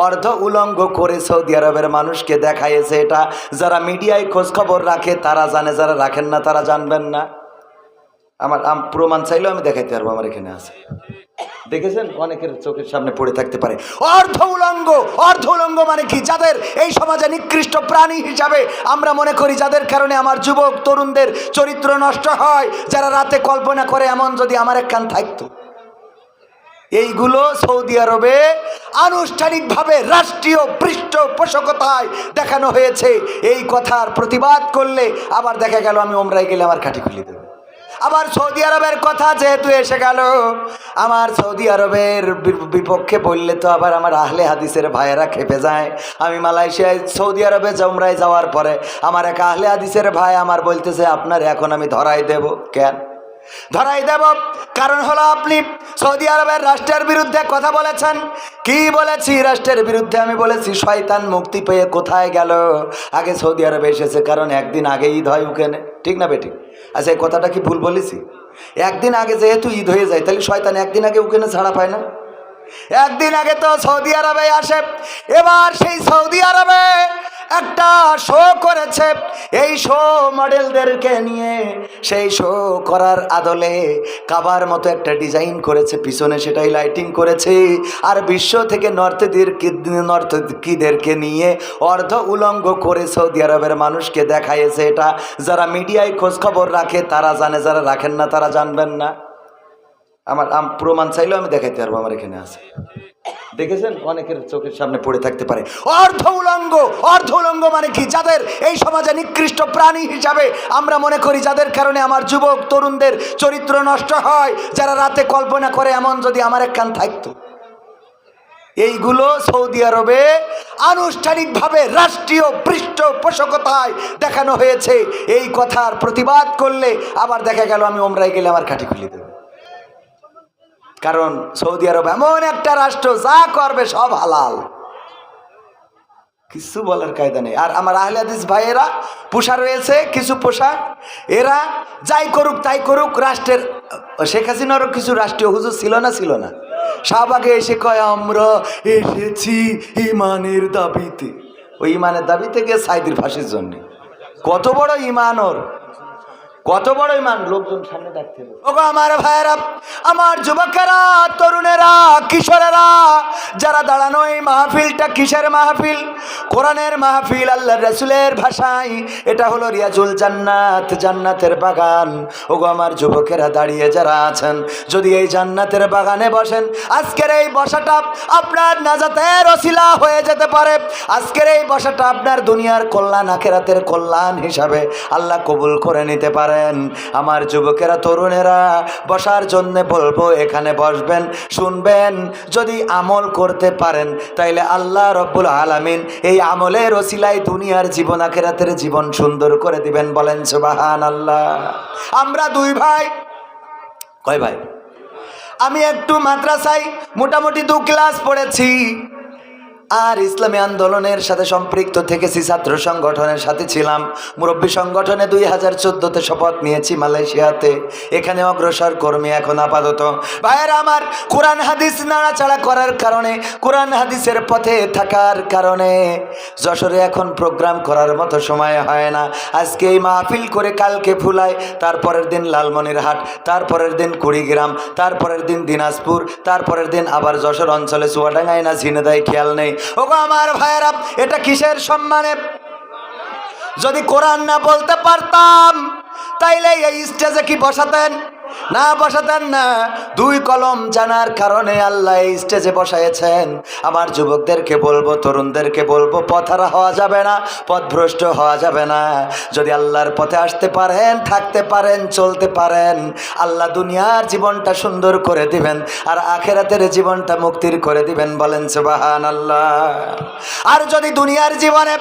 অর্ধ উলঙ্গ করে সৌদি আরবের মানুষকে দেখাইছে। এটা যারা মিডিয়ায় খোঁজ খবর রাখে তারা জানে, যারা রাখেন না তারা জানবেন না। আমার প্রমাণ চাইলেও আমি দেখাইতে পারবো, আমার এখানে আছে। দেখেছেন, অনেকের চোখের সামনে পড়ে থাকতে পারে। অর্ধ উলঙ্গ, অর্ধ উলঙ্গ মানে কি? যাদের এই সমাজে নিকৃষ্ট প্রাণী হিসাবে আমরা মনে করি, যাদের কারণে আমার যুবক তরুণদের চরিত্র নষ্ট হয়, যারা রাতে কল্পনা করে এমন যদি আমার একখান থাকতো। এইগুলো সৌদি আরবে আনুষ্ঠানিকভাবে রাষ্ট্রীয় পৃষ্ঠপোষকতায় দেখানো হয়েছে। এই কথার প্রতিবাদ করলে আবার দেখা গেল আমি ওমরায় গেলে আমার কাঠি খুলে দেবে। আবার সৌদি আরবের কথা যেহেতু এসে গেল, আমার সৌদি আরবের বিপক্ষে বললে তো আবার আমার আহলে হাদিসের ভাইয়েরা খেপে যায়। আমি মালয়েশিয়ায় সৌদি আরবে উমরায় যাওয়ার পরে আমার এক আহলে হাদিসের ভাই আমার বলতেছে, আপনার এখন আমি ধরাই দেব। কেন ধরাই দেব? কারণ হলো আপনি সৌদি আরবের রাষ্ট্রের বিরুদ্ধে কথা বলেছেন। কি বলেছি? রাষ্ট্রের বিরুদ্ধে আমি বলেছি শয়তান মুক্তি পেয়ে কোথায় গেল? আগে সৌদি আরবে এসেছে, কারণ একদিন আগে ঈদ হয় ওখানে, ঠিক না বেটি? আচ্ছা, এই কথাটা কি ভুল বলেছি? একদিন আগে যেহেতু ঈদ হয়ে যায়, তাহলে শয়তান একদিন আগে ওখানে ছাড়া পায় না? একদিন আগে তো সৌদি আরবে আসে। এবার সেই সৌদি আরবে একটা শো করেছে। এই শো মডেলদেরকে নিয়ে সেই শো করার আদলে কাবার মতো একটা ডিজাইন করেছে, পিছনে সেটাই লাইটিং করেছে। আর বিশ্ব থেকে নর্তকীদেরকে নিয়ে অর্ধ উলঙ্গ করে সৌদি আরবের মানুষকে দেখাইছে। এটা যারা মিডিয়ায় খোঁজ খবর রাখে তারা জানে, যারা রাখেন না তারা জানবেন না। আমার প্রমাণ চাইলেও আমি দেখাইতে পারবো, আমার এখানে আছে। দেখেছেন, অনেকের চোখের সামনে পড়ে থাকতে পারে। অর্ধ উলঙ্গ, অর্ধ উলঙ্গ মানে কি? যাদের এই সমাজে নিকৃষ্ট প্রাণী হিসাবে আমরা মনে করি, যাদের কারণে আমার যুবক তরুণদের চরিত্র নষ্ট হয়, যারা রাতে কল্পনা করে এমন যদি আমার একখান থাকতো। এইগুলো সৌদি আরবে আনুষ্ঠানিকভাবে রাষ্ট্রীয় পৃষ্ঠপোষকতায় দেখানো হয়েছে। এই কথার প্রতিবাদ করলে আবার দেখা গেল আমি ওমরায় গেলে আমার কাঠি খুলে দেবে। কারণ সৌদি আরব এমন একটা রাষ্ট্র, যা করবে সব হালাল, কিছু বলার কায়দা নেই। আর আমার আহলে হাদিস ভাইয়েরা পোশাক রয়েছে, কিছু পোশাক, এরা যাই করুক তাই করুক। রাষ্ট্রের শেখ হাসিনারও কিছু রাষ্ট্রীয় হুজুর ছিল না? ছিল না? শাহবাগে এসে কয় আমরা এসেছি ইমানের দাবিতে। ওই ইমানের দাবিতে গিয়ে সাইদির ফাঁসির জন্য। কত বড় ইমান ওর, কত বড় ইমান! লোকজন সামনে ডাকতে হবে। ওগো আমার ভাইয়েরা, আমার যুবকেরা, তরুণেরা, কিশোরেরা, যারা দাঁড়ানো, এই মাহফিলটা কিসের মাহফিল? কোরআনের মাহফিল। আল্লাহর রাসূলের ভাষায় এটা হলো রিয়াজুল জান্নাত, জান্নাতের বাগান। ওগো আমার যুবকেরা দাঁড়িয়ে যারা আছেন, যদি এই জান্নাতের বাগানে বসেন, আজকের এই বসাটা আপনার নাজাতের ওসিলা হয়ে যেতে পারে। আজকের এই বসাটা আপনার দুনিয়ার কল্যাণ, আখিরাতের কল্যাণ হিসাবে আল্লাহ কবুল করে নিতে পারে। আমার যুবকেরা, তরুণেরা, বসার জন্য বলবো, এখানে বসবেন, শুনবেন। যদি আমল করতে পারেন তাইলে আল্লাহ রব্বুল আলামিন এই আমলের ওসিলায় দুনিয়ার জীবন, আখিরাতের জীবন সুন্দর করে দিবেন। বলেন সুবহানাল্লাহ। আমরা দুই ভাই। কয় ভাই? আমি একটু মাদ্রাসায় মোটামুটি 2 ক্লাস পড়েছি, আর ইসলামী আন্দোলনের সাথে সম্পৃক্ত থেকেছি, ছাত্র সংগঠনের সাথে ছিলাম, মুরব্বী সংগঠনে 2014-তে শপথ নিয়েছি মালয়েশিয়াতে। এখানে অগ্রসর কর্মী এখন আপাতত। ভাইয়েরা আমার, কোরআন হাদিস নাড়াচাড়া করার কারণে, কোরআন হাদিসের পথে থাকার কারণে যশোরে এখন প্রোগ্রাম করার মতো সময় হয় না। আজকে এই মাহফিল করে কালকে ফুলায়, তারপরের দিন লালমনিরহাট, তারপরের দিন কুড়িগ্রাম, তারপরের দিন দিনাজপুর, তারপরের দিন আবার যশোর অঞ্চলে চুয়াডাঙ্গায় না ঝিনেদায়, খেয়াল নেই। ওগো আমার ভাইয়েরা, এটা কিসের সম্মানে? যদি কোরআন না বলতে পারতাম তাইলে এই স্টেজে কি বসাতেন? না, বসাতেন না। 2 কলম জানার কারণে আল্লাহ এই স্টেজে বসাইছেন। আমার যুবকদেরকে বলবো, তরুণদেরকে বলবো, পথহারা হওয়া যাবে না, পথভ্রষ্ট হওয়া যাবে না। যদি আল্লাহর পথে আসতে পারেন, থাকতে পারেন, চলতে পারেন, আল্লাহ দুনিয়ার জীবনটা সুন্দর করে দিবেন, আর আখিরাতের জীবনটা মুক্তির করে দিবেন। বলেন সুবহানাল্লাহ। আর যদি দুনিয়ার জীবনে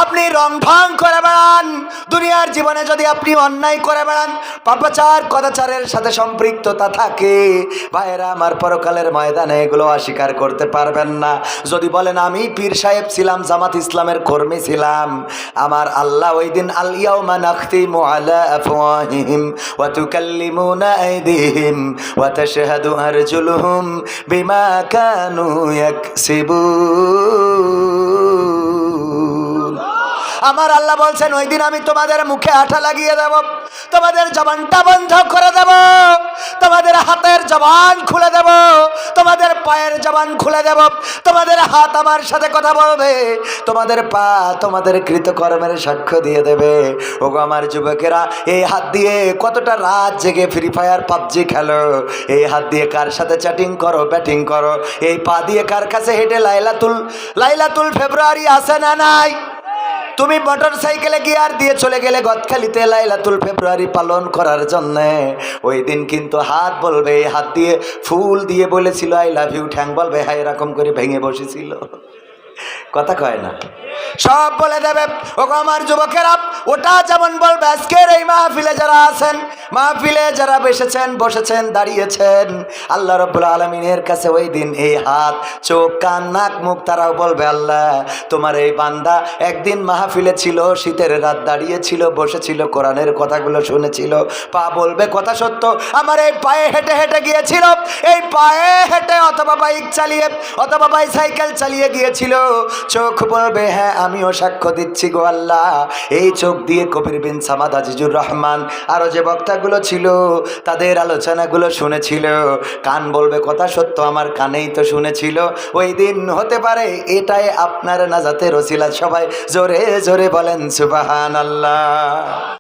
আপনি রং ঢং করে বেড়ান, দুনিয়ার জীবনে যদি আপনি অন্যায় করে বেড়ান, পাপাচার কদাচারের সাথে সম্পৃক্ততা থাকে, ভাইয়েরা আমার, পরকালের ময়দানে এগুলো অস্বীকার করতে পারবেন না। যদি বলেন আমি পীর সাহেব ছিলাম, জামাত ইসলামের কর্মী ছিলাম, আমার আল্লাহ ওই দিন আল ইয়াউমা নাখতিমু আলা আফওয়াহিহিম ওয়া তুকাল্লিমুনা আইদিহিম ওয়া তাশহাদু আরজুলুহুম বিমা কানু ইয়াকসিবুন। আমার আল্লাহ বলছেন ওই দিন আমি তোমাদের মুখে আঠা লাগিয়ে দেব, তোমাদের জবানটা বন্ধ করে দেব, তোমাদের হাতের জবান খুলে দেব, তোমাদের পায়ের জবান খুলে দেব, তোমাদের হাত আমার সাথে কথা বলবে, তোমাদের পা তোমাদের কৃতকর্মের সাক্ষ্য দিয়ে দেবে। ওগো আমার যুবকেরা, এই হাত দিয়ে কতটা রাত জেগে ফ্রি ফায়ার পাবজি খেলো, এই হাত দিয়ে কার সাথে চ্যাটিং করো, ব্যাটিং করো, এই পা দিয়ে কার কাছে হেঁটে লাইলাতুল ফেব্রুয়ারি আসে না নাই? তুমি মোটর সাইকেলে গিয়ার দিয়ে চলে গেলে গদখালিতে লাইলাতুল ফেব্রুয়ারি পালন করার জন্য। ওই দিন কিন্তু হাত বলবে, হাত দিয়ে ফুল দিয়ে বলেছিল আই লাভ ইউ, ঠ্যাং বলবে হ্যাঁ এরকম করে ভেঙে বসেছিল, কথা কয় না, সব বলে দেবে। ওগো আমার যুবকেরা, ওটা যেমন বলবে আজকের এই মাহফিলে যারা আছেন, মাহফিলে যারা বসেছেন দাঁড়িয়েছেন, আল্লাহ রাব্বুল আলামিনের কাছে ওই দিন এই হাত, চোখ, কান, নাক, মুখ তারাও বলবে আল্লাহ তোমার এই বান্দা একদিন মাহফিলে ছিল, শীতের রাত দাঁড়িয়েছিল, বসেছিল, কোরআনের কথাগুলো শুনেছিল, পা বলবে কথা সত্য, আমার এই পায়ে হেঁটে হেঁটে গিয়েছিল, এই পায়ে হেঁটে অথবা বাইক চালিয়ে অথবা বাইসাইকেল চালিয়ে গিয়েছিল, চোখ বলবে হ্যাঁ আমিও সাক্ষ্য দিচ্ছি গো আল্লাহ, এই চোখ দিয়ে কবির বিন সামাদ, আজিজুর রহমান, আরো যে বক্তাগুলো ছিল তাদের আলোচনাগুলো শুনেছিল, কান বলবে কথা সত্য, আমার কানেই তো শুনেছিল। ওই দিন হতে পারে এটাই আপনার নাজাতের ওসিলা। সবাই জোরে জোরে বলেন সুবহানাল্লাহ।